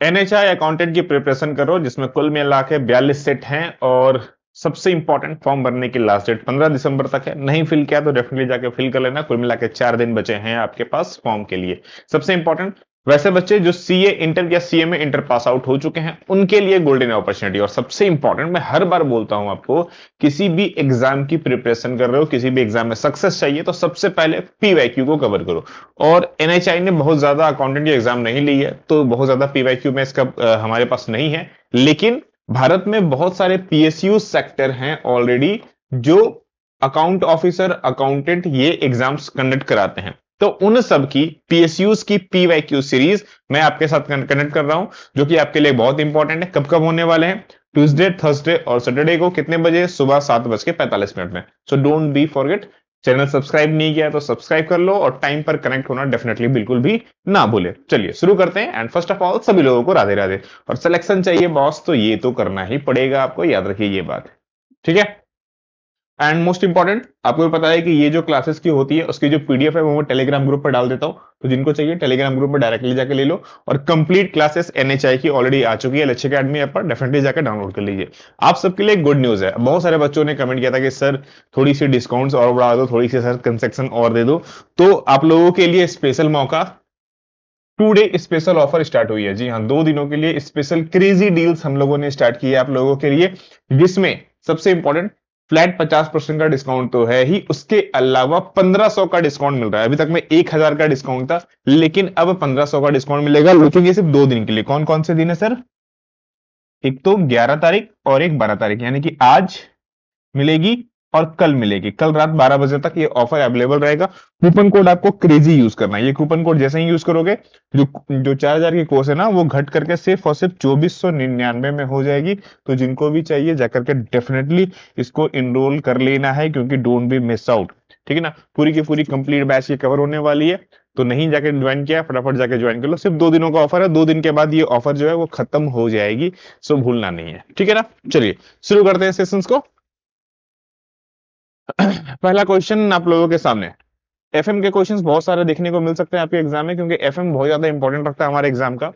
NHI accountant की preparation करो जिसमें कुल मिला के 42 सेट हैं और सबसे इंपॉर्टेंट फॉर्म भरने की लास्ट डेट 15 दिसंबर तक है। नहीं फिल किया तो डेफिनेटली जाके फिल कर लेना। कुल मिला के 4 दिन बचे हैं आपके पास फॉर्म के लिए। सबसे इंपॉर्टेंट वैसे बच्चे जो सीए इंटर या सीए में इंटर पास आउट हो चुके हैं उनके लिए गोल्डन अपॉर्चुनिटी। और सबसे इंपॉर्टेंट मैं हर बार बोलता हूं आपको, किसी भी एग्जाम की प्रिपरेशन कर रहे हो, किसी भी एग्जाम में सक्सेस चाहिए तो सबसे पहले पीवाईक्यू को कवर करो। और एनएचआई ने बहुत ज्यादा अकाउंटेंट की एग्जाम नहीं ली है तो बहुत ज्यादा पीवाईक्यू में इसका हमारे पास नहीं है। लेकिन भारत में बहुत सारे पीएसयू सेक्टर हैं ऑलरेडी जो अकाउंट ऑफिसर अकाउंटेंट ये एग्जाम्स कंडक्ट कराते हैं। तो उन सब की पीएसयूज की पीवाईक्यू सीरीज मैं आपके साथ कनेक्ट कर रहा हूं जो कि आपके लिए बहुत इंपॉर्टेंट है। कब कब होने वाले हैं? ट्यूसडे, थर्सडे और सैटरडे को। कितने बजे? सुबह 7:45 में। So don't be forget. Channel subscribe नहीं किया तो सब्सक्राइब कर लो और टाइम पर कनेक्ट होना डेफिनेटली बिल्कुल भी ना भूले। चलिए शुरू करते हैं। एंड फर्स्ट ऑफ ऑल सभी लोगों को राधे राधे। और सिलेक्शन चाहिए बॉस तो ये तो करना ही पड़ेगा आपको, याद रखिए ये बात। ठीक है। एंड मोस्ट इंपॉर्टेंट आपको भी पता है कि ये जो क्लासेस की होती है उसकी जो पीडीएफ है वो मैं टेलीग्राम ग्रुप पर डाल देता हूं। तो जिनको चाहिए टेलीग्राम ग्रुप पर डायरेक्टली जाकर ले लो। और कंप्लीट क्लासेस एनएचआई की ऑलरेडी आ चुकी है लक्ष्य अकेडमी ऐप पर, डेफिनेटली जाकर डाउनलोड कर लीजिए। आप सबके लिए गुड न्यूज है। बहुत सारे बच्चों ने कमेंट किया था कि सर थोड़ी सी डिस्काउंट्स और बढ़ा दो, थोड़ी सी सर कंसेक्शन और दे दो। तो आप लोगों के लिए स्पेशल मौका, 2 डे स्पेशल ऑफर स्टार्ट हुई है। जी हाँ, 2 दिनों के लिए स्पेशल क्रेजी डील्स हम लोगों ने स्टार्ट की है आप लोगों के लिए, जिसमें सबसे इंपॉर्टेंट फ्लैट 50% का डिस्काउंट तो है ही, उसके अलावा 1500 का डिस्काउंट मिल रहा है। अभी तक में 1000 का डिस्काउंट था लेकिन अब 1500 का डिस्काउंट मिलेगा। लेकिन ये सिर्फ 2 दिन के लिए। कौन कौन से दिन है सर? एक तो 11 तारीख और एक 12 तारीख, यानी कि आज मिलेगी और कल मिलेगी। कल रात 12 बजे तक ये ऑफर अवेलेबल रहेगा। कूपन कोड आपको क्रेजी यूज करना है। ये कूपन कोड जैसे ही यूज करोगे जो जो 4000 की कोर्स है ना वो घट करके सिर्फ और सिर्फ 2499 में हो जाएगी। तो जिनको भी चाहिए जाकर के डेफिनेटली इसको इनरोल कर लेना है क्योंकि डोंट बी मिस आउट। ठीक है ना। पूरी की पूरी कंप्लीट बैच ये कवर होने वाली है। तो नहीं जाके ज्वाइन किया फटाफट जाके ज्वाइन कर लो। सिर्फ 2 दिनों का ऑफर है। 2 दिन के बाद ये ऑफर जो है वो खत्म हो जाएगी। सो भूलना नहीं है। ठीक है ना। चलिए शुरू करते हैं सेशंस को। पहला क्वेश्चन आप लोगों के सामने। एफएम के क्वेश्चंस बहुत सारे देखने को मिल सकते हैं आपके एग्जाम में क्योंकि एफएम बहुत ज्यादा इंपॉर्टेंट रखता है हमारे एग्जाम का।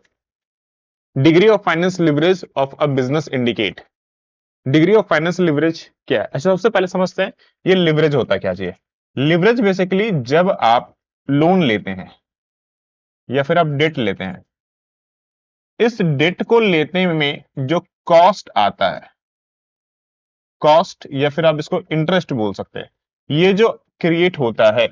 Degree of finance leverage of a business indicate. Degree of finance leverage क्या है? अच्छा, सबसे पहले समझते हैं ये लिवरेज होता क्या चाहिए। लिवरेज बेसिकली जब आप लोन लेते हैं या फिर आप डेट लेते हैं, इस डेट को लेने में जो कॉस्ट आता है, कॉस्ट या फिर आप इसको इंटरेस्ट बोल सकते हैं, ये जो क्रिएट होता है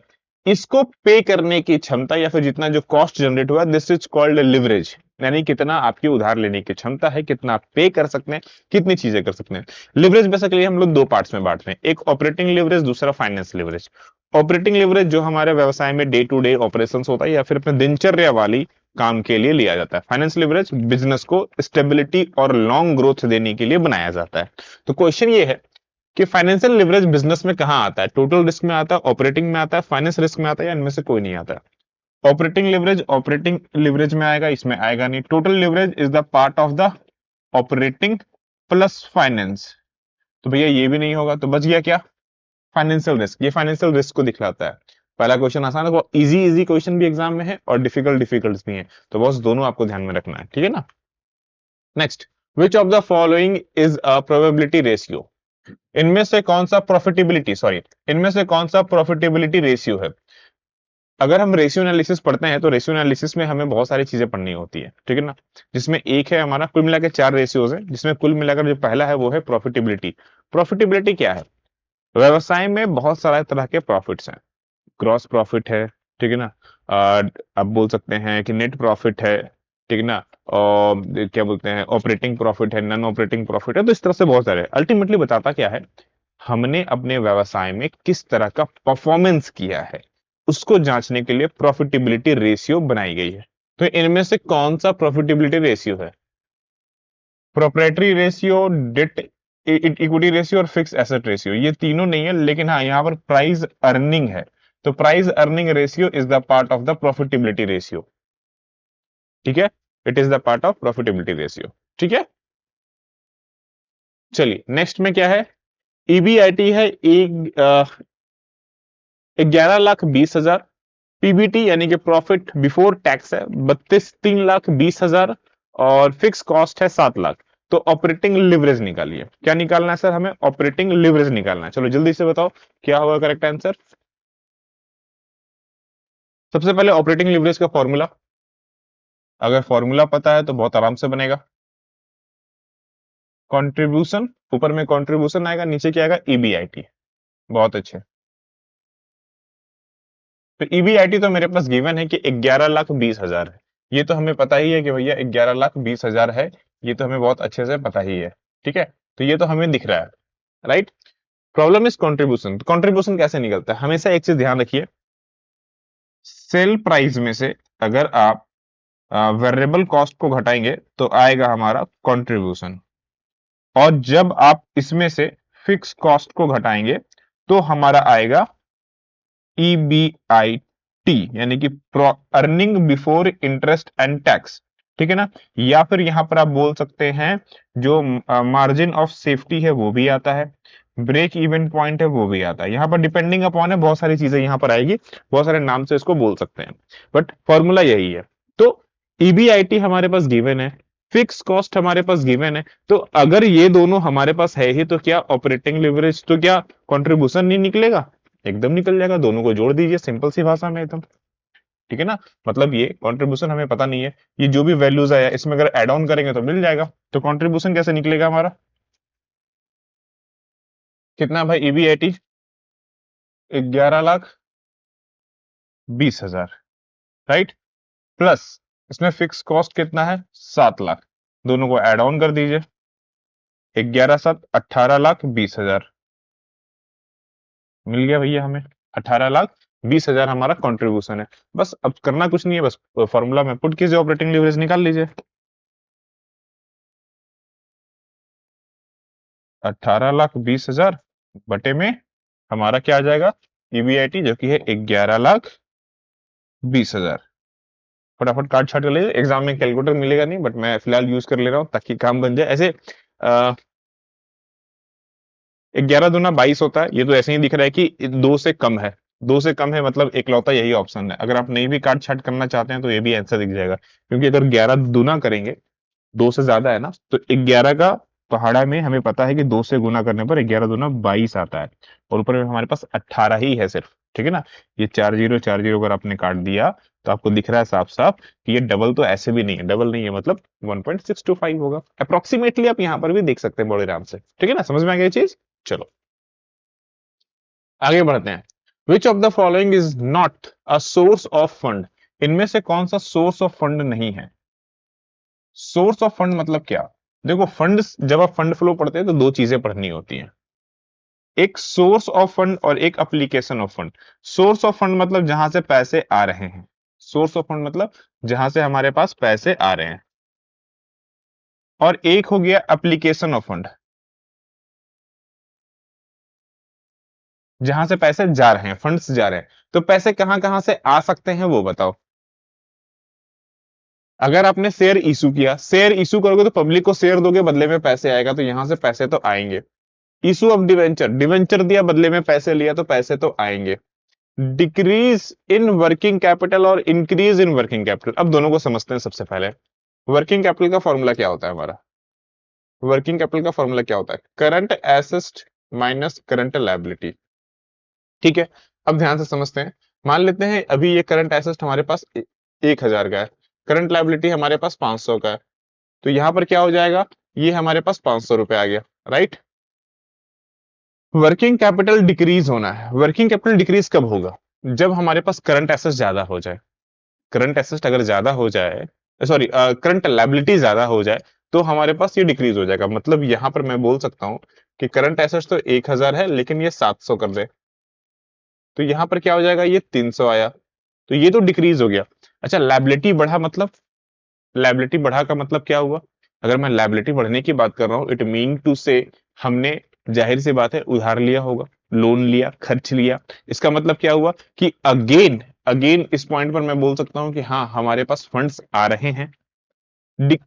इसको पे करने की क्षमता या फिर जितना जो कॉस्ट जनरेट हुआ, दिस इज कॉल्ड लिवरेज। यानी कितना आपकी उधार लेने की क्षमता है, कितना आप पे कर सकते हैं, कितनी चीजें कर सकते हैं। लिवरेज बेसिकली हम लोग 2 पार्ट्स में बांटते हैं, एक ऑपरेटिंग लिवरेज, दूसरा फाइनेंस लिवरेज। ऑपरेटिंग लिवरेज जो हमारे व्यवसाय में डे टू डे ऑपरेशन होता है या फिर अपने दिनचर्या वाली काम के लिए लिया जाता है। फाइनेंस लिवरेज बिजनेस को स्टेबिलिटी और लॉन्ग ग्रोथ देने के लिए बनाया जाता है। तो क्वेश्चन ये है कि फाइनेंशियल लिवरेज बिजनेस में कहां आता है? टोटल रिस्क में आता है, ऑपरेटिंग में आता है, फाइनेंस रिस्क में आता है, या इनमें से कोई नहीं आता है? ऑपरेटिंग लिवरेज में आएगा, इसमें आएगा नहीं। Total leverage is the part of the operating plus finance. तो भैया ये भी नहीं होगा तो बच गया क्या? Financial risk. ये फाइनेंशियल रिस्क को दिखलाता है। पहला क्वेश्चन आसान है, वो इजी इजी क्वेश्चन भी एग्जाम में है और डिफिकल्ट डिफिकल्ट भी है। तो बस दोनों आपको ध्यान में रखना है। ठीक है ना। Next, which of the following is a probability ratio. इनमें से कौन सा प्रॉफिटेबिलिटी, सॉरी, इनमें से कौन सा प्रॉफिटेबिलिटी रेशियो है? अगर हम रेशियो एनालिसिस पढ़ते हैं तो रेशियो एनालिसिस में हमें बहुत सारी चीजें पढ़नी होती है। ठीक है ना। जिसमें एक है हमारा, कुल मिलाकर 4 रेशियोज है जिसमें कुल मिलाकर जो पहला है वो है प्रॉफिटेबिलिटी। प्रॉफिटेबिलिटी क्या है? व्यवसाय में बहुत सारे तरह के प्रॉफिट्स हैं। ग्रॉस प्रॉफिट है, ठीक है ना। आप बोल सकते हैं कि नेट प्रॉफिट है, ठीक है ना। और क्या बोलते हैं, ऑपरेटिंग प्रॉफिट है, नॉन ऑपरेटिंग प्रॉफिट है। तो इस तरह से बहुत सारे। अल्टीमेटली बताता क्या है, हमने अपने व्यवसाय में किस तरह का परफॉर्मेंस किया है उसको जांचने के लिए प्रॉफिटेबिलिटी रेशियो बनाई गई है। तो इनमें से कौन सा प्रॉफिटेबिलिटी रेशियो है? Proprietary ratio, debt equity ratio और फिक्स एसेट रेशियो, ये तीनों नहीं है। लेकिन हाँ, यहां पर प्राइस अर्निंग है। तो price earning ratio is the part of the profitability ratio. ठीक है। It is the part of profitability ratio. ठीक है। चलिए नेक्स्ट में क्या है? ईबीआईटी है एक 11,20,000। पीबीटी यानी कि प्रॉफिट बिफोर टैक्स है 32,3,20,000। और फिक्स कॉस्ट है 7 लाख। तो ऑपरेटिंग लिवरेज निकालिए। क्या निकालना है सर? हमें ऑपरेटिंग लिवरेज निकालना है। चलो जल्दी से बताओ क्या होगा करेक्ट आंसर। सबसे पहले ऑपरेटिंग लिवरेज का फॉर्मूला, अगर फॉर्मूला पता है तो बहुत आराम से बनेगा। कंट्रीब्यूशन, ऊपर में कंट्रीब्यूशन आएगा, नीचे क्या आएगा? ईबीआईटी। बहुत अच्छे। तो ईबीआईटी तो मेरे पास गिवन है कि 11,20,000 है। ये तो हमें पता ही है कि भैया 11,20,000 है। ये तो हमें बहुत अच्छे से पता ही है। ठीक है, तो ये तो हमें दिख रहा है, राइट। Problem is contribution. तो कंट्रीब्यूशन कैसे निकलता है? हमेशा एक चीज ध्यान रखिए, सेल प्राइस में से अगर आप वेरिएबल कॉस्ट को घटाएंगे तो आएगा हमारा कंट्रीब्यूशन, और जब आप इसमें से फिक्स कॉस्ट को घटाएंगे तो हमारा आएगा ईबीआईटी, यानी कि earning before interest and tax. ठीक है ना। या फिर यहां पर आप बोल सकते हैं जो मार्जिन ऑफ सेफ्टी है वो भी आता है, ब्रेक इवन पॉइंट है वो भी आता है। यहां पर डिपेंडिंग अपॉन है, बहुत सारी चीजें यहां पर आएगी, बहुत सारे नाम से इसको बोल सकते हैं, बट फॉर्मूला यही है। तो ईबीआईटी हमारे पास गिवन है, फिक्स कॉस्ट हमारे पास गिवन है, तो अगर ये दोनों हमारे पास है ही तो क्या ऑपरेटिंग लिवरेज, तो क्या कंट्रीब्यूशन नहीं निकलेगा? एकदम निकल जाएगा। दोनों को जोड़ दीजिए सिंपल सी भाषा में एकदम। ठीक है ना। मतलब ये कंट्रीब्यूशन हमें पता नहीं है, ये जो भी वैल्यूज आया इसमें अगर एड ऑन करेंगे तो मिल जाएगा। तो कंट्रीब्यूशन कैसे निकलेगा हमारा? कितना भाई? EBIT 11,20,000, right. प्लस इसमें फिक्स कॉस्ट कितना है? 7 लाख। दोनों को ऐड ऑन कर दीजिए, 11,7,18,20,000 मिल गया भैया हमें। 18,20,000 हमारा कंट्रीब्यूशन है। बस अब करना कुछ नहीं है, बस फॉर्मूला में पुट कीजिए, ऑपरेटिंग लीवरेज निकाल लीजिए। 18,20,000 बटे में हमारा क्या आ जाएगा? ईबीआईटी जो कि है 11,20,000। फटाफट काट छाट कर लीजिए, एग्जाम में कैलकुलेटर मिलेगा नहीं, बट मैं फिलहाल यूज कर ले रहा हूँ ताकि काम बन जाए। ऐसे 11 दूना 22 होता है, ये तो ऐसे ही दिख रहा है कि 2 से कम है। 2 से कम है मतलब एकलौता यही ऑप्शन है। अगर आप नहीं भी काट छाट करना चाहते हैं तो ये भी आंसर दिख जाएगा, क्योंकि अगर 11 दूना करेंगे, 2 से ज्यादा है ना, तो 11 का पहाड़ा में हमें पता है कि 2 से गुना करने पर 11 दूना 22 आता है, और ऊपर में हमारे पास 18 ही है सिर्फ। ठीक है ना। ये 4 0 4 0 अगर आपने काट दिया तो आपको दिख रहा है साफ साफ कि ये डबल तो ऐसे भी नहीं है, डबल नहीं है, मतलब 1.625 होगा अप्रोक्सीमेटली। आप यहां पर भी देख सकते हैं बड़े आराम से। ठीक है ना, समझ में आ गया ये चीज। चलो आगे बढ़ते हैं। विच of the following is not a source of fund? इनमें से कौन सा सोर्स ऑफ फंड नहीं है? सोर्स ऑफ फंड मतलब क्या? देखो फंड, जब आप फंड फ्लो पढ़ते हैं तो दो चीजें पढ़नी होती हैं, एक सोर्स ऑफ फंड और एक application of fund. Source of fund मतलब जहां से पैसे आ रहे हैं, सोर्स ऑफ फंड मतलब जहां से हमारे पास पैसे आ रहे हैं, और एक हो गया एप्लीकेशन ऑफ फंड, जहां से पैसे जा रहे हैं, फंड्स जा रहे हैं। तो पैसे कहां कहां से आ सकते हैं वो बताओ। अगर आपने शेयर इशू किया, शेयर इशू करोगे तो पब्लिक को शेयर दोगे, बदले में पैसे आएगा, तो यहां से पैसे तो आएंगे। इशू ऑफ डिवेंचर, डिवेंचर दिया बदले में पैसे लिया तो पैसे तो आएंगे। डिक्रीज इन वर्किंग कैपिटल और इंक्रीज इन वर्किंग कैपिटल, अब दोनों को समझते हैं सबसे पहले। वर्किंग कैपिटल का फॉर्मूला क्या होता है हमारा? वर्किंग कैपिटल का फॉर्मूला क्या होता है? Current asset minus current liability. ठीक है, अब ध्यान से समझते हैं। मान लेते हैं अभी ये करंट एसेट हमारे पास 1,000 का है, करंट लायबिलिटी हमारे पास 500 का है, तो यहां पर क्या हो जाएगा? ये हमारे पास 500 रुपए आ गया, राइट। वर्किंग कैपिटल डिक्रीज होना है। वर्किंग कैपिटल डिक्रीज कब होगा? जब हमारे पास करंट एसेट ज्यादा हो जाए। करंट एसेट अगर ज्यादा हो जाए, सॉरी करंट लायबिलिटी ज्यादा हो जाए, तो हमारे पास ये डिक्रीज हो जाएगा। मतलब यहां पर मैं बोल सकता हूं कि करंट एसेट तो 1,000 है, लेकिन ये 700 कर दे, तो यहां पर क्या हो जाएगा? ये 300 आया, तो ये तो डिक्रीज हो गया। अच्छा, लायबिलिटी बढ़ा मतलब, लायबिलिटी बढ़ा का मतलब क्या हुआ? अगर मैं लायबिलिटी बढ़ने की बात कर रहा हूं, इट मीन टू से हमने, जाहिर सी बात है, उधार लिया होगा, लोन लिया, खर्च लिया। इसका मतलब क्या हुआ कि अगेन अगेन इस पॉइंट पर मैं बोल सकता हूं कि हाँ हमारे पास फंड्स आ रहे हैं।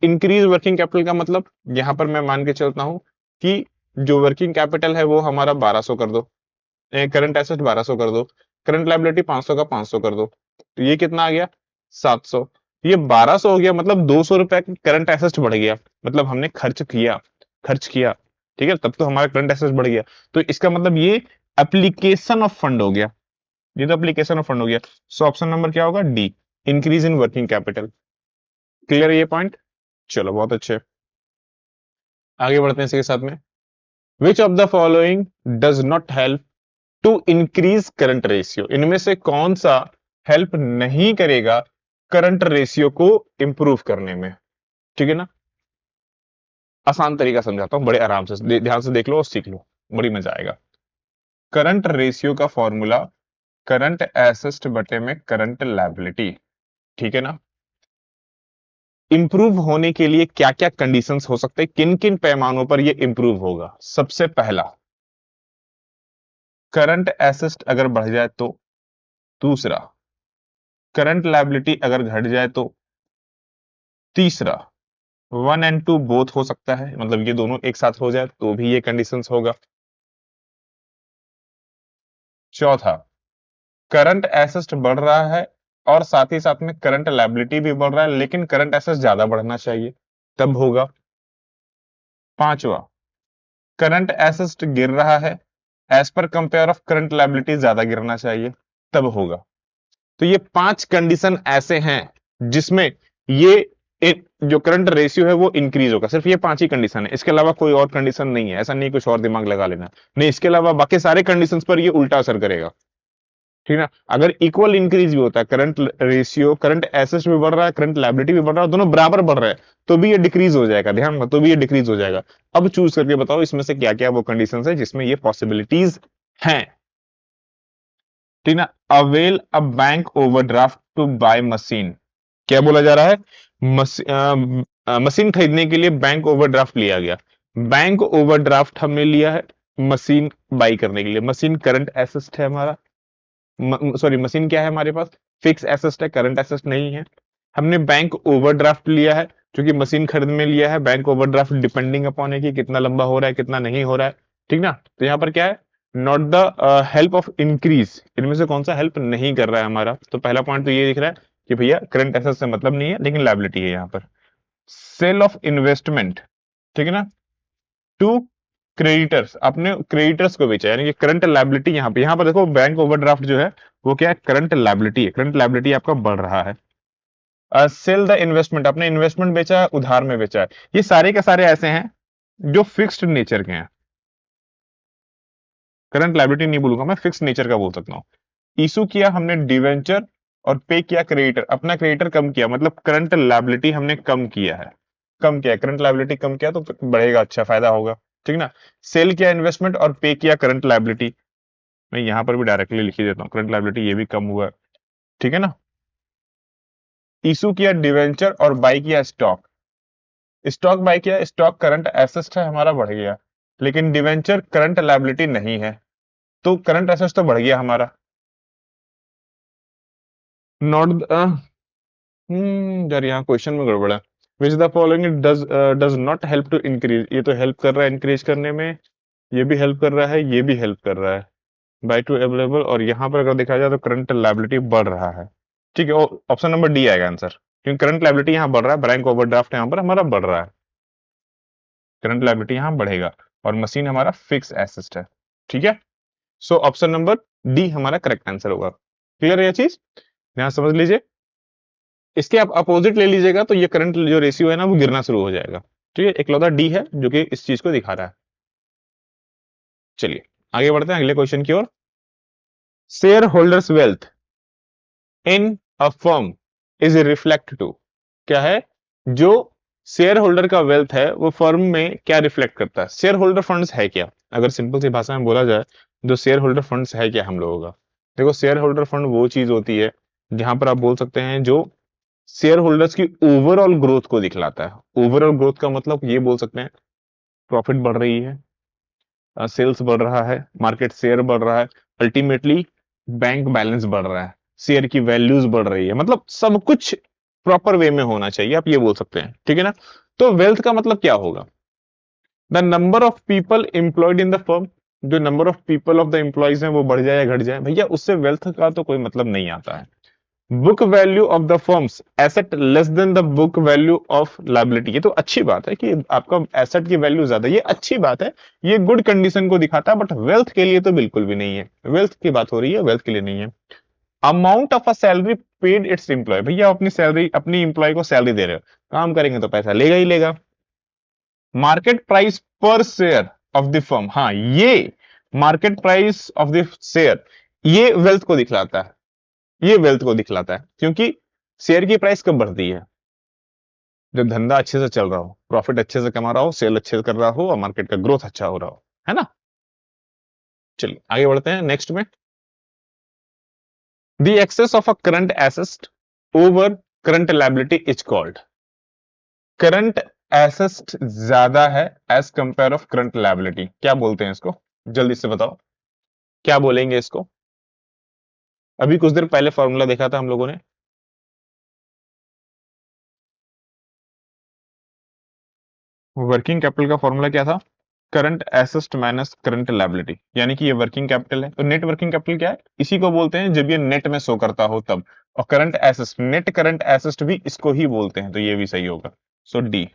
इंक्रीज वर्किंग कैपिटल का मतलब, यहां पर मैं मान के चलता हूं कि जो वर्किंग कैपिटल है वो हमारा 1,200 कर दो, करंट एसेट 1,200 कर दो, करंट लायबिलिटी 500 का 500 कर दो, तो ये कितना आ गया? 700। ये 1200 हो गया, मतलब 200 रुपए का करंट एसेट बढ़ गया, मतलब हमने खर्च किया, ठीक है, तब तो हमारा करंट एसेट बढ़ गया। तो इसका मतलब ये एप्लीकेशन ऑफ फंड हो गया, ये तो एप्लीकेशन ऑफ फंड हो गया। सो ऑप्शन नंबर क्या होगा, D, increase in working capital. Clear है ये पॉइंट? चलो बहुत अच्छे, आगे बढ़ते हैं इसके साथ में। Which of the following does not help to increase current ratio, इनमें से कौन सा हेल्प नहीं करेगा करंट रेशियो को इंप्रूव करने में? ठीक है ना, आसान तरीका समझाता हूं, बड़े आराम से ध्यान से देख लो और सीख लो, बड़ी मजा आएगा। करंट रेशियो का फॉर्मूला करंट एसेट बटे में करंट लायबिलिटी, ठीक है ना। इंप्रूव होने के लिए क्या क्या कंडीशंस हो सकते हैं, किन किन पैमानों पर ये इंप्रूव होगा? सबसे पहला, करंट एसेट अगर बढ़ जाए तो। दूसरा, करंट लायबिलिटी अगर घट जाए तो। तीसरा, वन एंड टू बोथ हो सकता है, मतलब ये दोनों एक साथ हो जाए तो भी ये कंडीशंस होगा। चौथा, करंट एसेट बढ़ रहा है और साथ ही साथ में करंट लायबिलिटी भी बढ़ रहा है, लेकिन करंट एसेट ज्यादा बढ़ना चाहिए, तब होगा। पांचवा, करंट एसेट गिर रहा है, as per compare of current liability ज्यादा गिरना चाहिए, तब होगा। तो ये 5 कंडीशन ऐसे हैं जिसमें ये जो करंट रेशियो है वो इंक्रीज होगा। सिर्फ ये 5 ही कंडीशन है, इसके अलावा कोई और कंडीशन नहीं है, ऐसा नहीं कुछ और दिमाग लगा लेना नहीं, इसके अलावा बाकी सारे कंडीशंस पर ये उल्टा असर करेगा, ठीक है ना। अगर इक्वल इंक्रीज भी होता है, करंट रेशियो, करंट एसेट्स भी बढ़ रहा है, करंट लायबिलिटी भी बढ़ रहा है, दोनों बराबर बढ़ रहे हैं, तो भी ये डिक्रीज हो जाएगा, ध्यान रखो, तो भी ये डिक्रीज हो जाएगा। अब चूज करके बताओ इसमें से क्या क्या वो कंडीशंस है जिसमें ये पॉसिबिलिटीज हैं, ठीक ना। Avail a bank overdraft to buy machine, क्या बोला जा रहा है? मशीन खरीदने के लिए बैंक ओवरड्राफ्ट लिया गया। बैंक ओवरड्राफ्ट हमने लिया है मशीन बाई करने के लिए। मशीन करंट एसेट है हमारा, सॉरी मशीन क्या है हमारे पास, फिक्स एसेट है, करंट एसेट नहीं है। हमने बैंक ओवरड्राफ्ट लिया है, क्योंकि मशीन खरीद में लिया है। बैंक ओवरड्राफ्ट डिपेंडिंग अपॉन है कि कितना लंबा हो रहा है कितना नहीं हो रहा है, ठीक ना। तो यहाँ पर क्या है, not the help of increase, इनमें से कौन सा हेल्प नहीं कर रहा है हमारा? तो पहला पॉइंट तो ये दिख रहा है कि भैया करंट एसेट से मतलब नहीं है, लेकिन लायबिलिटी है यहाँ पर। सेल ऑफ इन्वेस्टमेंट, ठीक है ना, टू क्रेडिटर्स, अपने क्रेडिटर्स को बेचा, यानी कि करंट लायबिलिटी यहाँ पर देखो, बैंक ओवरड्राफ्ट जो है वो क्या है, करंट लायबिलिटी है, करंट लायबिलिटी आपका बढ़ रहा है। सेल द इन्वेस्टमेंट, अपने इन्वेस्टमेंट बेचा है, उधार में बेचा है। ये सारे के सारे ऐसे हैं जो फिक्स्ड नेचर के हैं, करंट लायबिलिटी नहीं बोलूंगा मैं, फिक्स नेचर का बोल सकता हूँ। इशू किया हमने डिवेंचर और पे किया क्रेडिटर, अपना क्रेडिटर कम किया, मतलब करंट लायबिलिटी हमने कम किया है, कम किया, करंट लायबिलिटी कम किया तो बढ़ेगा, अच्छा फायदा होगा, ठीक ना। सेल किया इन्वेस्टमेंट और पे किया करंट लायबिलिटी, मैं यहां पर भी डायरेक्टली लिख ही देता हूँ, करंट लायबिलिटी ये भी कम हुआ है, ठीक है ना। इशू किया डिवेंचर और बाई किया स्टॉक, स्टॉक बाई किया, स्टॉक करंट एसेट है हमारा, बढ़ गया, लेकिन डिवेंचर करंट लायबिलिटी नहीं है, तो करंट एसेट तो बढ़ गया हमारा। नॉट यार यहाँ क्वेश्चन में गड़बड़ है। Which the following does not help to increase, ये तो हेल्प कर रहा है इंक्रीज करने में, ये भी हेल्प कर रहा है, ये भी हेल्प कर रहा है, बाय टू अवेलेबल, और यहाँ पर अगर देखा जाए तो करंट लायबिलिटी बढ़ रहा है, ठीक है। ऑप्शन नंबर डी आएगा आंसर, क्योंकि करंट लायबिलिटी यहाँ बढ़ रहा है, बैंक ओवरड्राफ्ट यहाँ पर हमारा बढ़ रहा है, करंट लायबिलिटी यहाँ बढ़ेगा, और मशीन हमारा फिक्स एसेट है, ठीक है। सो ऑप्शन नंबर डी हमारा करेक्ट आंसर होगा। क्लियर है ये चीज, यहाँ समझ लीजिए। इसके आप अपोजिट ले लीजिएगा तो ये करंट जो रेशियो है ना वो गिरना शुरू हो जाएगा, ठीक है। इकलौता डी है जो कि इस चीज को दिखा रहा है। चलिए आगे बढ़ते हैं अगले क्वेश्चन की ओर। Share holders wealth in a firm is reflect to, क्या है जो शेयर होल्डर का वेल्थ है वो फर्म में क्या रिफ्लेक्ट करता है? शेयर होल्डर फंड्स है क्या, अगर सिंपल सी भाषा में बोला जाए, जो शेयर होल्डर फंड्स है क्या हम लोगों का? देखो शेयर होल्डर फंड वो चीज होती है जहां पर आप बोल सकते हैं जो शेयर होल्डर्स की ओवरऑल ग्रोथ को दिखलाता है। ओवरऑल ग्रोथ का मतलब ये बोल सकते हैं प्रॉफिट बढ़ रही है, सेल्स बढ़ रहा है, मार्केट शेयर बढ़ रहा है, अल्टीमेटली बैंक बैलेंस बढ़ रहा है, शेयर की वैल्यूज बढ़ रही है, मतलब सब कुछ प्रॉपर वे में होना चाहिए, आप ये बोल सकते हैं, ठीक है ना। तो वेल्थ का मतलब क्या होगा? The number of people employed in the firm, जो number of people of the employees हैं वो बढ़ जाए या घट जाए, भैया उससे वेल्थ का तो कोई मतलब नहीं आता है। Book value of the firms asset less than the book value of liability. ये तो अच्छी बात है कि आपका एसेट की वैल्यू ज्यादा, ये अच्छी बात है, ये गुड कंडीशन को दिखाता है, बट वेल्थ के लिए तो बिल्कुल भी नहीं है। वेल्थ की बात हो रही है, वेल्थ के लिए नहीं है। Amount of a salary paid its employ, भैया अपनी सैलरी, अपनी इंप्लॉय को सैलरी दे रहे हो, काम करेंगे तो पैसा लेगा ही लेगा। मार्केट प्राइस पर शेयर ऑफ द फर्म, हाँ ये market price of the share, ये वेल्थ को दिखलाता है, ये वेल्थ को दिखलाता है, क्योंकि शेयर की प्राइस कब बढ़ती है? जब धंधा अच्छे से चल रहा हो, प्रॉफिट अच्छे से कमा रहा हो, सेल अच्छे से कर रहा हो और मार्केट का ग्रोथ अच्छा हो रहा हो, है ना। चलिए आगे बढ़ते हैं नेक्स्ट में। The excess of a current asset over current liability is called, current asset ज्यादा है as compare of current liability, क्या बोलते हैं इसको? जल्दी से बताओ, क्या बोलेंगे इसको? अभी कुछ देर पहले फॉर्मूला देखा था हम लोगों ने, वर्किंग कैपिटल का फॉर्मूला क्या था? Current asset minus current liability, यानी कि ये वर्किंग कैपिटल है, तो नेट वर्किंग कैपिटल क्या है? इसी को बोलते हैं जब ये नेट में शो करता हो तब। और current asset, net current asset भी इसको ही बोलते हैं, तो ये भी सही होगा। सो डी,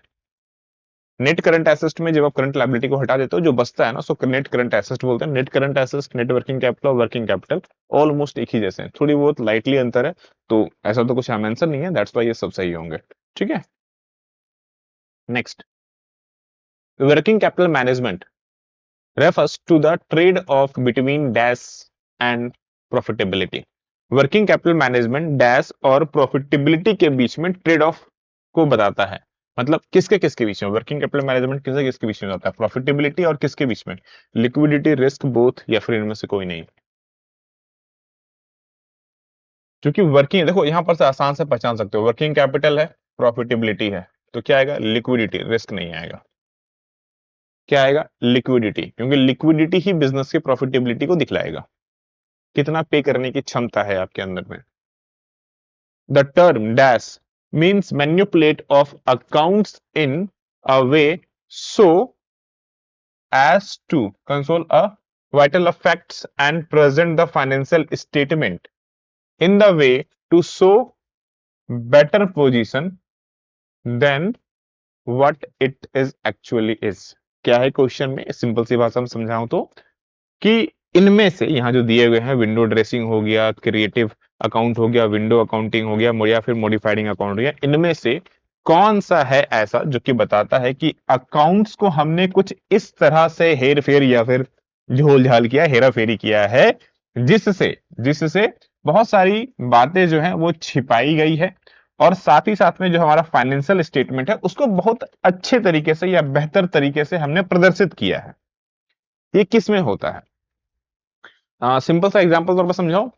नेट करंट एसेट में जब आप करंट लायबिलिटी को हटा देते हो जो बचता है ना, सो नेट करंट एसेट बोलते हैं। Net current asset, net working capital और वर्किंग कैपिटल ऑलमोस्ट एक ही जैसे हैं, थोड़ी बहुत लाइटली अंतर है, तो ऐसा तो कुछ आंसर नहीं है, दैट्स व्हाई ये सब सही होंगे। ठीक है, next, working capital management refers to the trade-off between dash and profitability। Working capital management dash और प्रॉफिटेबिलिटी के बीच में ट्रेड ऑफ को बताता है। मतलब किसके किसके बीच में वर्किंग कैपिटल मैनेजमेंट किसके किसके बीच में होता है? प्रॉफिटेबिलिटी और किसके बीच में? लिक्विडिटी, रिस्क, बोथ, या फिर इनमें से कोई नहीं। क्योंकि वर्किंग, देखो यहां पर से आसान से पहचान सकते हो, वर्किंग कैपिटल है, प्रॉफिटेबिलिटी है, तो क्या आएगा? लिक्विडिटी, रिस्क नहीं आएगा। क्या आएगा? लिक्विडिटी, क्योंकि लिक्विडिटी ही बिजनेस की प्रॉफिटेबिलिटी को दिखलाएगा, कितना पे करने की क्षमता है आपके अंदर में। The term dash means manipulate of accounts in a way so as to conceal a vital of facts and present the financial statement in the way to show better position than what it is actually is। क्या है question में? Simple सी भाषा में समझाऊं तो, कि इनमें से यहां जो दिए हुए हैं, विंडो ड्रेसिंग हो गया, क्रिएटिव अकाउंट हो गया, विंडो अकाउंटिंग हो गया, या फिर मॉडिफाइडिंग अकाउंट हो गया, इनमें से कौन सा है ऐसा जो कि बताता है कि अकाउंट्स को हमने कुछ इस तरह से हेर फेर या फिर झोल झाल किया, हेरा फेरी किया है, जिससे जिससे बहुत सारी बातें जो है वो छिपाई गई है, और साथ ही साथ में जो हमारा फाइनेंशियल स्टेटमेंट है उसको बहुत अच्छे तरीके से या बेहतर तरीके से हमने प्रदर्शित किया है। ये किस में होता है? सिंपल सा एग्जांपल तौर पर समझाओ।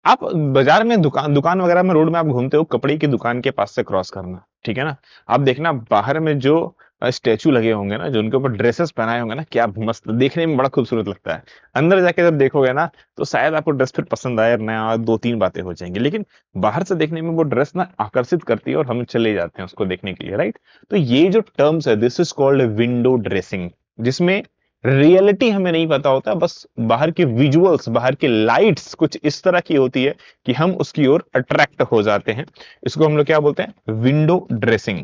आप बाजार में दुकान दुकान वगैरह में, रोड में आप घूमते हो, कपड़े की दुकान के पास से क्रॉस करना, ठीक है ना। आप देखना बाहर में जो स्टेचू लगे होंगे ना, जो उनके ऊपर ड्रेसेस पहनाए होंगे ना, क्या मस्त, देखने में बड़ा खूबसूरत लगता है। अंदर जाके जब देखोगे ना, तो शायद आपको ड्रेस फिर पसंद आए, नया दो तीन बातें हो जाएंगी, लेकिन बाहर से देखने में वो ड्रेस ना आकर्षित करती है और हम चले जाते हैं उसको देखने के लिए, राइट। तो ये जो टर्म्स है, this is called window dressing, जिसमें रियलिटी हमें नहीं पता होता, बस बाहर के विजुअल्स, बाहर के लाइट्स कुछ इस तरह की होती है कि हम उसकी ओर अट्रैक्ट हो जाते हैं। इसको हम लोग क्या बोलते हैं? Window dressing.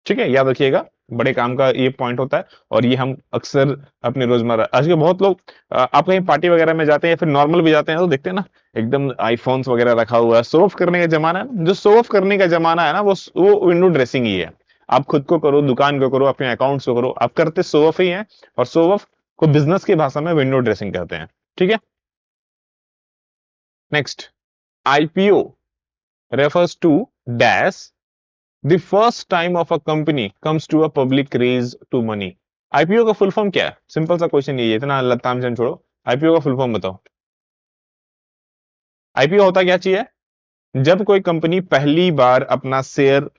ठीक है, याद रखिएगा, बड़े काम का ये पॉइंट होता है, और ये हम अक्सर अपने रोजमर्रा, आज के बहुत लोग, आप कहीं पार्टी वगैरह में जाते हैं या फिर नॉर्मल भी जाते हैं, तो देखते हैं ना, एकदम आईफोन्स वगैरह रखा हुआ है, शो ऑफ करने का जमाना है। जो शो ऑफ करने का जमाना है ना, वो विंडो ड्रेसिंग ही है। आप खुद को करो, दुकान को करो, अपने अकाउंट्स को करो, आप करते शो ऑफ ही है, और शो ऑफ को बिजनेस की भाषा में विंडो ड्रेसिंग कहते हैं। ठीक है, next, IPO refers to dash the first time of a company comes to a public raise to money। IPO का फुल फॉर्म क्या है? सिंपल सा क्वेश्चन ये है, इतना लताम झन छोड़ो, आईपीओ का फुल फॉर्म बताओ। आईपीओ होता क्या चाहिए? जब कोई कंपनी पहली बार अपना शेयर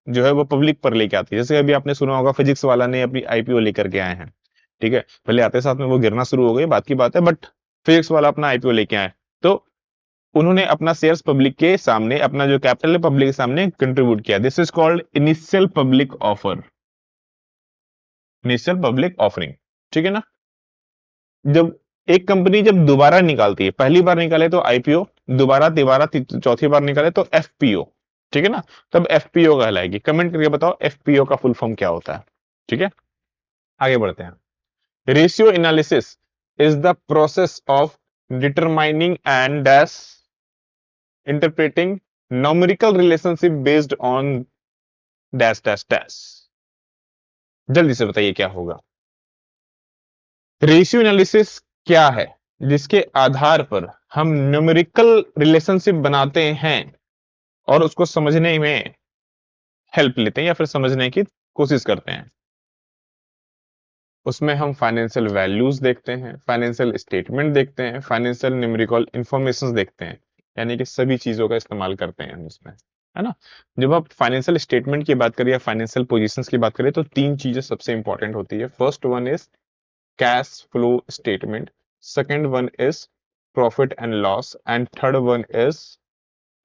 जो है वो पब्लिक पर लेके आती है, जैसे अभी आपने सुना होगा फिजिक्स वाला ने अपनी आईपीओ लेकर के आए हैं। ठीक है, पहले आते साथ में वो गिरना शुरू हो गई, बात की बात है, बट फिजिक्स वाला अपना आईपीओ लेके आए, तो उन्होंने अपना शेयर्स पब्लिक के सामने, अपना जो कैपिटल है पब्लिक के सामने कंट्रीब्यूट किया। This is called initial public offer, initial public offering. ठीक है ना। जब एक कंपनी जब दोबारा निकालती है, पहली बार निकाले तो आईपीओ, दोबारा तिबारा चौथी बार निकाले तो एफपीओ, ठीक है ना, तब एफपीओ कहलाएगी। कमेंट करके बताओ एफपीओ का फुल फॉर्म क्या होता है। ठीक है, आगे बढ़ते हैं। Ratio analysis is the process of determining and dash interpreting numerical relationship based on dash dash dash. जल्दी से बताइए क्या होगा। रेशियो एनालिसिस क्या है? जिसके आधार पर हम न्यूमेरिकल रिलेशनशिप बनाते हैं और उसको समझने में हेल्प लेते हैं या फिर समझने की कोशिश करते हैं। उसमें हम फाइनेंशियल वैल्यूज देखते हैं, फाइनेंशियल स्टेटमेंट देखते हैं, फाइनेंशियल न्यूमेरिकल इंफॉर्मेशन देखते हैं, यानी कि सभी चीजों का इस्तेमाल करते हैं हम इसमें, है ना। जब आप फाइनेंशियल स्टेटमेंट की बात करें या फाइनेंशियल पोजीशंस की बात करें तो तीन चीजें सबसे इंपॉर्टेंट होती है। First one is cash flow statement, second one is profit and loss, and third one is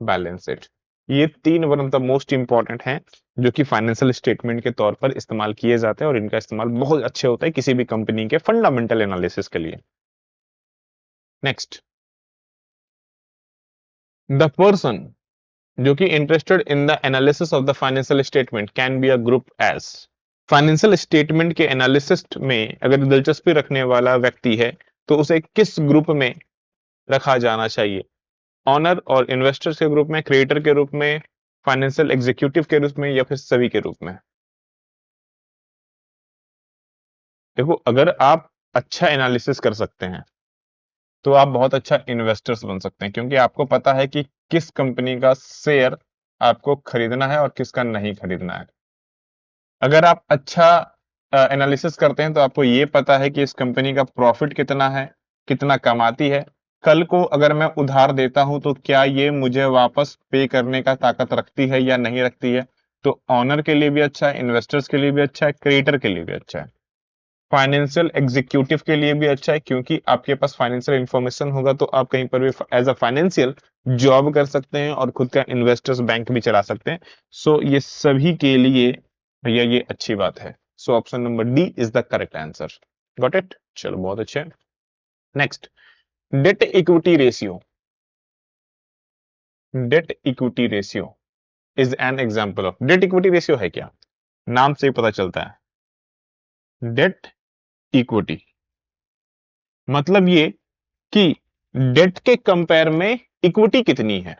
balance sheet. ये तीन one of the most important हैं जो कि फाइनेंशियल स्टेटमेंट के तौर पर इस्तेमाल किए जाते हैं और इनका इस्तेमाल बहुत अच्छे होता है किसी भी कंपनी के फंडामेंटल एनालिसिस के लिए। नेक्स्ट, द पर्सन जो कि interested in the analysis of the financial statement can be a group as. Financial statement के एनालिसिस में अगर दिलचस्पी रखने वाला व्यक्ति है तो उसे किस ग्रुप में रखा जाना चाहिए? ऑनर और इन्वेस्टर्स के ग्रुप में, क्रिएटर के रूप में, फाइनेंशियल एग्जीक्यूटिव के रूप में, या फिर सभी के रूप में? देखो, अगर आप अच्छा एनालिसिस कर सकते हैं तो आप बहुत अच्छा इन्वेस्टर्स बन सकते हैं, क्योंकि आपको पता है कि किस कंपनी का शेयर आपको खरीदना है और किसका नहीं खरीदना है। अगर आप अच्छा एनालिसिस करते हैं तो आपको ये पता है कि इस कंपनी का प्रॉफिट कितना है, कितना कमाती है, कल को अगर मैं उधार देता हूं तो क्या ये मुझे वापस पे करने का ताकत रखती है या नहीं रखती है। तो ऑनर के लिए भी अच्छा है, इन्वेस्टर्स के लिए भी अच्छा है, क्रिएटर के लिए भी अच्छा है, फाइनेंशियल एग्जीक्यूटिव के लिए भी अच्छा है, क्योंकि आपके पास फाइनेंशियल इंफॉर्मेशन होगा तो आप कहीं पर भी एज अ फाइनेंशियल जॉब कर सकते हैं और खुद का इन्वेस्टर्स बैंक भी चला सकते हैं। सो ये सभी के लिए भैया ये अच्छी बात है। So option number D is the correct answer. Got it? चलो, बहुत अच्छे। Next, debt equity ratio. Debt equity ratio is an example of. Debt equity ratio है क्या? नाम से ही पता चलता है। डेट इक्विटी मतलब ये कि डेट के कंपेयर में इक्विटी कितनी है।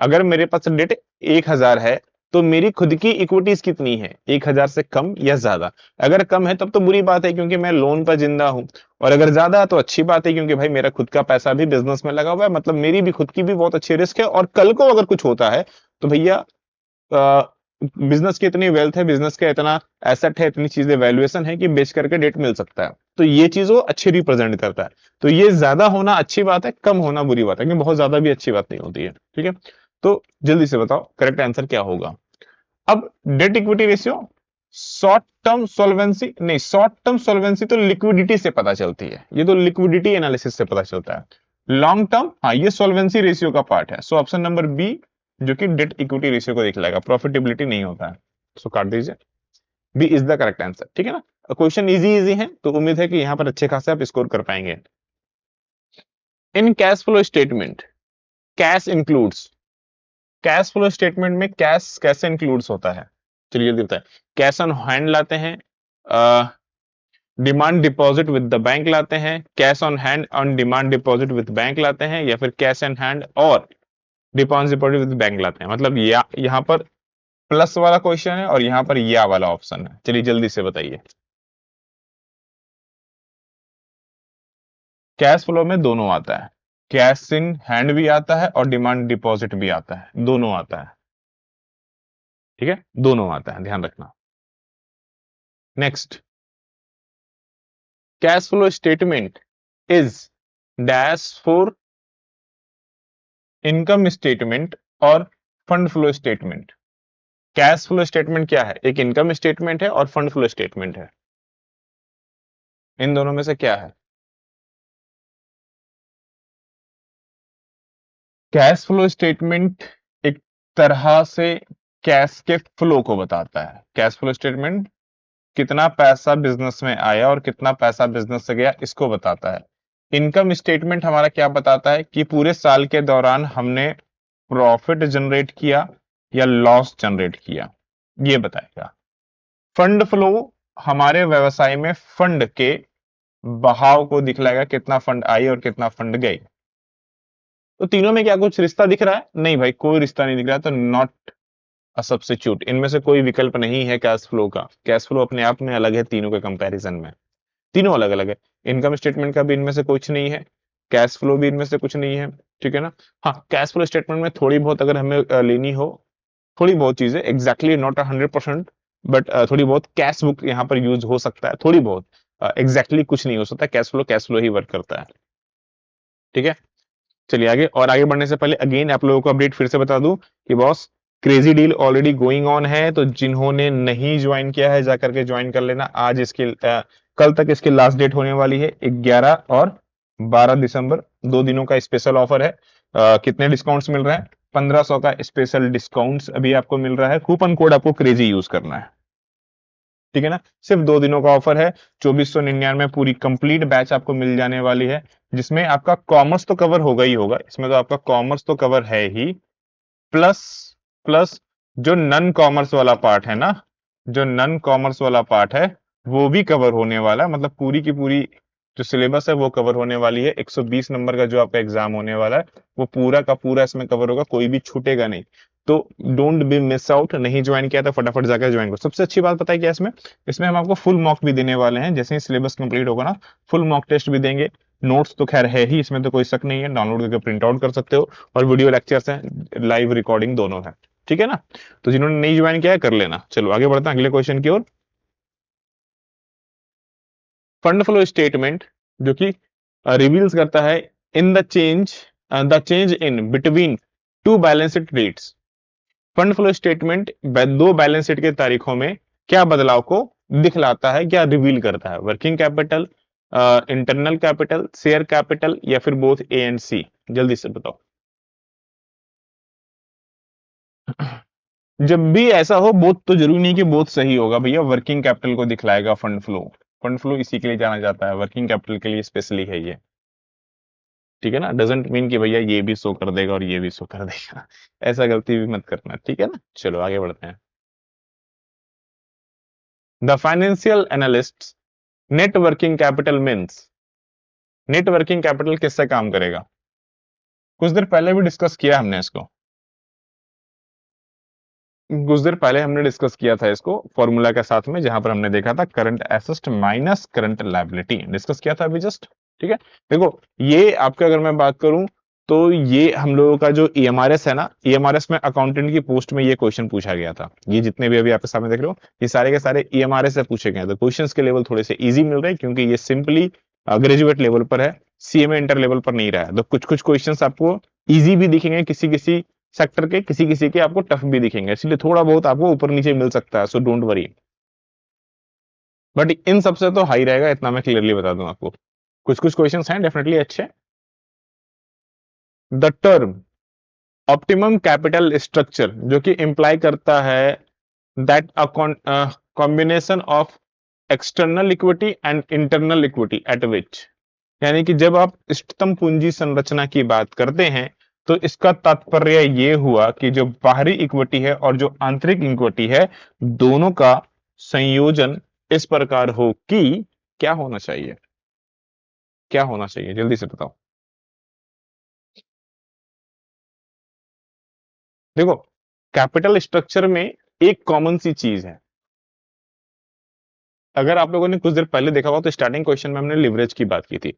अगर मेरे पास डेट 1000 है तो मेरी खुद की इक्विटीज कितनी है, 1000 से कम या ज्यादा। अगर कम है तब तो बुरी बात है क्योंकि मैं लोन पर जिंदा हूं, और अगर ज्यादा है तो अच्छी बात है क्योंकि भाई मेरा खुद का पैसा भी बिजनेस में लगा हुआ है, मतलब मेरी भी खुद की भी बहुत अच्छी रिस्क है, और कल को अगर कुछ होता है तो भैया बिजनेस की इतनी वेल्थ है, बिजनेस का इतना एसेट है, इतनी चीजें वैल्यूएशन है कि बेच करके डेट मिल सकता है। तो ये चीज वो अच्छी रिप्रेजेंट करता है। तो ये ज्यादा होना अच्छी बात है, कम होना बुरी बात है, क्योंकि बहुत ज्यादा भी अच्छी बात नहीं होती है। ठीक है, तो जल्दी से बताओ करेक्ट आंसर क्या होगा। अब debt equity ratio short term solvency नहीं, शॉर्ट टर्म सॉल्वेंसी तो लिक्विडिटी से पता चलती है, ये तो लिक्विडिटी एनालिसिस से पता चलता है। लॉन्ग टर्म, हाँ, ये सॉल्वेंसी रेशियो का पार्ट है। सो ऑप्शन नंबर बी जो कि डेट इक्विटी रेशियो को देख लेगा, प्रॉफिटेबिलिटी नहीं होता है। सो काट दीजिए, B is the correct answer. ठीक है ना, क्वेश्चन इजी इजी है तो उम्मीद है कि यहां पर अच्छे खासे आप स्कोर कर पाएंगे। In cash flow statement cash includes. Cash flow statement में कैश कैसे इंक्लूड्स होता है, चलिए जल्दी बताएं। कैश ऑन हैंड लाते हैं, demand deposit with the bank लाते हैं, cash on hand on demand deposit with bank लाते हैं, या फिर कैश ऑन हैंड और डिपॉजिट डिपॉजिट विद बैंक लाते हैं। मतलब या यहां पर प्लस वाला क्वेश्चन है और यहां पर या वाला ऑप्शन है। चलिए जल्दी से बताइए। कैश फ्लो में दोनों आता है, कैश इन हैंड भी आता है और डिमांड डिपॉजिट भी आता है, दोनों आता है। ठीक है, दोनों आता है, ध्यान रखना। Next, cash flow statement is dash for income statement और fund flow statement. Cash flow statement क्या है? एक इनकम स्टेटमेंट है और फंड फ्लो स्टेटमेंट है। इन दोनों में से क्या है? कैश फ्लो स्टेटमेंट एक तरह से कैश के फ्लो को बताता है। कैश फ्लो स्टेटमेंट कितना पैसा बिजनेस में आया और कितना पैसा बिजनेस से गया इसको बताता है। इनकम स्टेटमेंट हमारा क्या बताता है कि पूरे साल के दौरान हमने प्रॉफिट जनरेट किया या लॉस जनरेट किया, ये बताएगा। फंड फ्लो हमारे व्यवसाय में फंड के बहाव को दिखलाएगा, कितना फंड आई और कितना फंड गई। तो तीनों में क्या कुछ रिश्ता दिख रहा है? नहीं भाई, कोई रिश्ता नहीं दिख रहा है, तो नॉट अ सब्स्टिट्यूट। इनमें से कोई विकल्प नहीं है कैश फ्लो का। कैश फ्लो अपने आप में अलग है तीनों के कंपैरिजन में, तीनों अलग अलग है। इनकम स्टेटमेंट का भी इनमें से कुछ नहीं है, कैश फ्लो भी इनमें से कुछ नहीं है, ठीक है ना। हाँ, कैश फ्लो स्टेटमेंट में थोड़ी बहुत अगर हमें लेनी हो, थोड़ी बहुत चीजें, एग्जैक्टली नॉट 100%, बट थोड़ी बहुत कैश बुक यहाँ पर यूज हो सकता है, थोड़ी बहुत, एग्जैक्टली कुछ नहीं हो सकता। कैश फ्लो ही वर्क करता है, ठीक है। चलिए आगे, और आगे बढ़ने से पहले अगेन आप लोगों को अपडेट फिर से बता दूं कि boss, crazy deal already going on है, तो जिन्होंने नहीं ज्वाइन किया है जाकर के ज्वाइन कर लेना। आज इसके कल तक इसकी लास्ट डेट होने वाली है, 11 और 12 दिसंबर, 2 दिनों का स्पेशल ऑफर है। कितने डिस्काउंट्स मिल रहे हैं? 1500 का स्पेशल डिस्काउंट्स अभी आपको मिल रहा है। कूपन कोड आपको क्रेजी यूज करना है, ठीक है ना। सिर्फ 2 दिनों का ऑफर है। 2499 पूरी कंप्लीट बैच आपको मिल जाने वाली है, जिसमें आपका कॉमर्स तो कवर होगा ही होगा, इसमें तो आपका कॉमर्स तो कवर है ही, प्लस प्लस जो नन कॉमर्स वाला पार्ट है ना, जो नन कॉमर्स वाला पार्ट है वो भी कवर होने वाला है। मतलब पूरी की पूरी जो सिलेबस है वो कवर होने वाली है। 120 नंबर का जो आपका एग्जाम होने वाला है वो पूरा का पूरा इसमें कवर होगा, कोई भी छूटेगा नहीं। तो डोंट बी मिस आउट। नहीं ज्वाइन किया तो फटाफट जाकर ज्वाइन करो। सबसे अच्छी बात पता है क्या इसमें? इसमें हम आपको फुल मॉक भी देने वाले हैं। जैसे ही सिलेबस कंप्लीट होगा ना, फुल मॉक टेस्ट भी देंगे। नोट्स तो खैर है ही, इसमें तो कोई शक नहीं है, डाउनलोड करके प्रिंट आउट कर सकते हो। और वीडियो लेक्चर्स हैं, लाइव रिकॉर्डिंग दोनों है, ठीक है ना। तो जिन्होंने नहीं ज्वाइन किया है कर लेना। चलो आगे बढ़ते हैं अगले क्वेश्चन की ओर। फंड फ्लो स्टेटमेंट जो कि रिवील्स करता है in the change in between two balance sheet dates. Fund flow statement दो बैलेंस शीट के तारीखों में क्या बदलाव को दिखलाता है, क्या रिवील करता है? Working capital, internal capital, share capital, या फिर बोथ ए एंड सी? जल्दी से बताओ। जब भी ऐसा हो, बोथ तो जरूरी नहीं कि बोथ सही होगा भैया। वर्किंग कैपिटल को दिखलाएगा फंड फ्लो। फंड फ्लो इसी के लिए जाना जाता है, वर्किंग कैपिटल के लिए स्पेशली है ये, ठीक है ना। डजेंट मीन कि भैया ये भी शो कर देगा और ये भी शो कर देगा। ऐसा गलती भी मत करना, ठीक है ना। चलो आगे बढ़ते हैं। The financial analyst net working capital means. Net working capital किससे काम करेगा? कुछ देर पहले भी डिस्कस किया हमने इसको, कुछ देर पहले हमने डिस्कस किया था इसको फॉर्मूला के साथ में, जहां पर हमने देखा था current asset minus current liability, discuss किया था अभी जस्ट, ठीक है। देखो, ये आपका अगर मैं बात करूं तो ये हम लोगों का जो ईएमआरएस है ना, ईएमआरएस में अकाउंटेंट की पोस्ट में ये क्वेश्चन पूछा गया था। ये जितने भी अभी आपके सामने देख रहे हो, ये सारे के सारे ईएमआरएस से पूछे गए। तो क्वेश्चंस के लेवल थोड़े से इजी मिल रहे हैं, क्योंकि ये सिंपली ग्रेजुएट लेवल पर है, सीएमए इंटर लेवल पर नहीं रहा है। तो कुछ कुछ क्वेश्चंस आपको इजी भी दिखेंगे किसी किसी सेक्टर के, किसी किसी के आपको टफ भी दिखेंगे, इसलिए थोड़ा बहुत आपको ऊपर नीचे मिल सकता है, so don't worry. But in सबसे तो हाई रहेगा, इतना मैं क्लियरली बता दूं आपको। कुछ कुछ क्वेश्चंस हैं डेफिनेटली अच्छे। The term optimum capital structure, जो कि इंप्लाई करता है that a combination of external equity and internal equity eight विच, यानी कि जब आप इष्टतम पूंजी संरचना की बात करते हैं तो इसका तात्पर्य यह हुआ कि जो बाहरी इक्विटी है और जो आंतरिक इक्विटी है, दोनों का संयोजन इस प्रकार हो कि क्या होना चाहिए, क्या होना चाहिए, जल्दी से बताओ। देखो, कैपिटल स्ट्रक्चर में एक कॉमन सी चीज है। अगर आप लोगों ने कुछ देर पहले देखा हुआ तो स्टार्टिंग क्वेश्चन में हमने लिवरेज की बात की थी।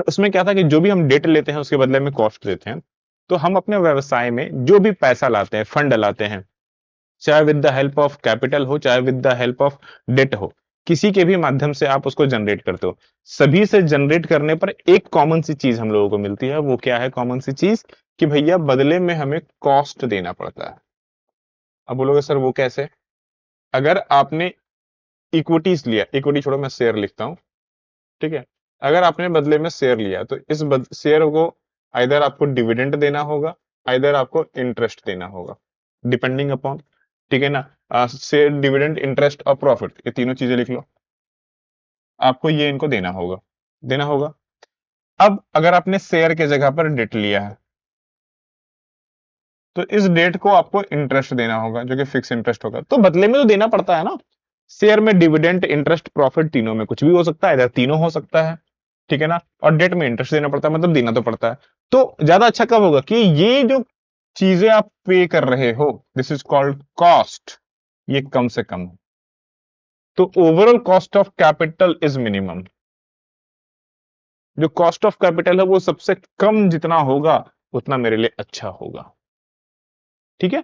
उसमें क्या था कि जो भी हम डेट लेते हैं उसके बदले में कॉस्ट देते हैं। तो हम अपने व्यवसाय में जो भी पैसा लाते हैं, फंड लाते हैं, चाहे with the help of capital हो, चाहे with the help of debt हो, किसी के भी माध्यम से आप उसको जनरेट करते हो। सभी से जनरेट करने पर एक कॉमन सी चीज हम लोगों को मिलती है। वो क्या है कॉमन सी चीज? कि भैया बदले में हमें कॉस्ट देना पड़ता है। अब बोलोगे सर वो कैसे? अगर आपने इक्विटीज लिया, इक्विटी छोड़ो मैं शेयर लिखता हूं, ठीक है। अगर आपने बदले में शेयर लिया तो इस शेयर को आइदर आपको डिविडेंड देना होगा, आइदर आपको इंटरेस्ट देना होगा, डिपेंडिंग अपॉन, ठीक है ना। शेयर, डिविडेंड, इंटरेस्ट और प्रॉफिट, ये तीनों चीजें लिख लो, आपको ये इनको देना होगा। देना होगा। अब अगर आपने शेयर के जगह पर डेट लिया है तो इस डेट को आपको इंटरेस्ट देना होगा जो कि फिक्स इंटरेस्ट होगा, तो बदले में तो देना पड़ता है ना। शेयर में डिविडेंड, इंटरेस्ट, प्रॉफिट तीनों में कुछ भी हो सकता है, इधर तीनों हो सकता है, ठीक है ना। और डेट में इंटरेस्ट देना पड़ता है, मतलब देना तो पड़ता है। तो ज्यादा अच्छा कब होगा कि ये जो चीजें आप पे कर रहे हो, दिस इज कॉल्ड कॉस्ट, ये कम से कम हो। तो overall cost of capital is minimum. जो कॉस्ट ऑफ कैपिटल है वो सबसे कम जितना होगा उतना मेरे लिए अच्छा होगा, ठीक है।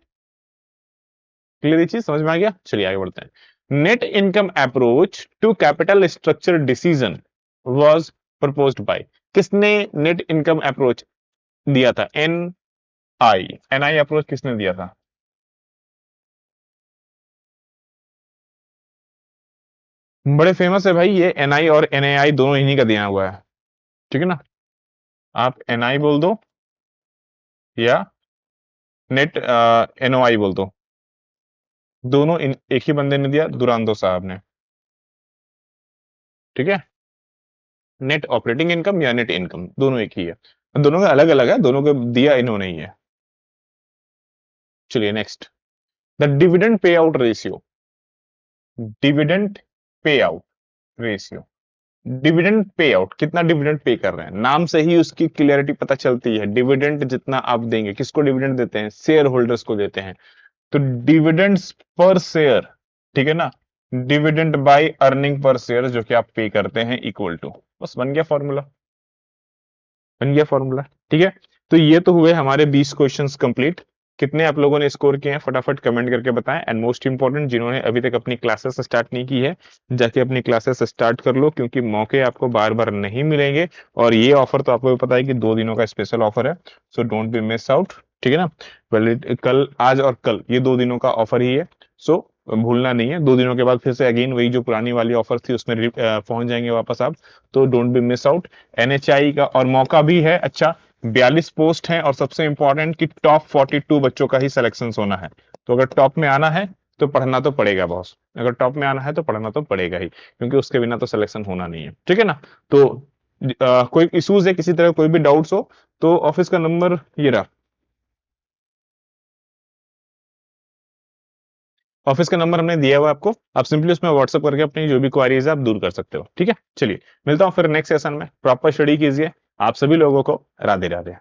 क्लियर, ये चीज समझ में आ गया। चलिए आगे बढ़ते हैं। Net income approach to capital structure decision was proposed by, किसने नेट इनकम अप्रोच दिया था? एनआई अप्रोच किसने दिया था? बड़े फेमस है भाई ये, एनआई और एनएआई दोनों इन्हीं का दिया हुआ है, ठीक है ना। आप एनआई बोल दो या नेट एनओआई बोल दो, दोनों एक ही बंदे ने दिया, दुरांदो साहब ने, ठीक है। नेट ऑपरेटिंग इनकम या नेट इनकम दोनों एक ही है, दोनों का अलग अलग है, दोनों को दिया इन्होंने ही है। चलिए next, the dividend pay out ratio. Dividend pay out ratio, dividend pay out, कितना डिविडेंड पे कर रहे हैं, नाम से ही उसकी क्लियरिटी पता चलती है। डिविडेंड जितना आप देंगे, किसको डिविडेंड देते हैं? शेयर होल्डर्स को देते हैं। तो डिविडेंड्स पर शेयर, ठीक है ना, dividend by earning per share जो कि आप पे करते हैं इक्वल टू, बस बन गया फॉर्मूला, बन गया फॉर्मूला, ठीक है। तो ये तो हुए हमारे 20 क्वेश्चंस कंप्लीट। कितने आप लोगों ने स्कोर किए हैं फटाफट कमेंट करके बताएं। एंड मोस्ट इंपॉर्टेंट, जिन्होंने अभी तक अपनी क्लासेस स्टार्ट नहीं की है, जाके अपनी क्लासेस स्टार्ट कर लो, क्योंकि मौके आपको बार बार नहीं मिलेंगे। और ये ऑफर तो आपको भी पता है कि 2 दिनों का स्पेशल ऑफर है, so don't be miss out, ठीक है ना। कल, आज और कल, ये 2 दिनों का ऑफर ही है, सो भूलना नहीं है। 2 दिनों के बाद फिर से अगेन वही जो पुरानी वाली ऑफर थी उसमें पहुंच जाएंगे वापस आप, तो don't be miss out. NHI का और मौका भी है अच्छा, 42 पोस्ट हैं, और सबसे इंपॉर्टेंट कि टॉप 42 बच्चों का ही सिलेक्शन होना है। तो अगर टॉप में आना है तो पढ़ना तो पड़ेगा बॉस, अगर टॉप में आना है तो पढ़ना तो पड़ेगा ही, क्योंकि उसके बिना तो सिलेक्शन होना नहीं है, ठीक है ना। तो कोई इश्यूज है, किसी तरह कोई भी डाउट्स हो तो ऑफिस का नंबर ये रहा, ऑफिस का नंबर हमने दिया हुआ है आपको, आप सिंपली उसमें व्हाट्सअप करके अपनी जो भी क्वारीज है आप दूर कर सकते हो, ठीक है। चलिए मिलता हूं फिर नेक्स्ट सेशन में, प्रॉपर स्टडी कीजिए। आप सभी लोगों को राधे राधे।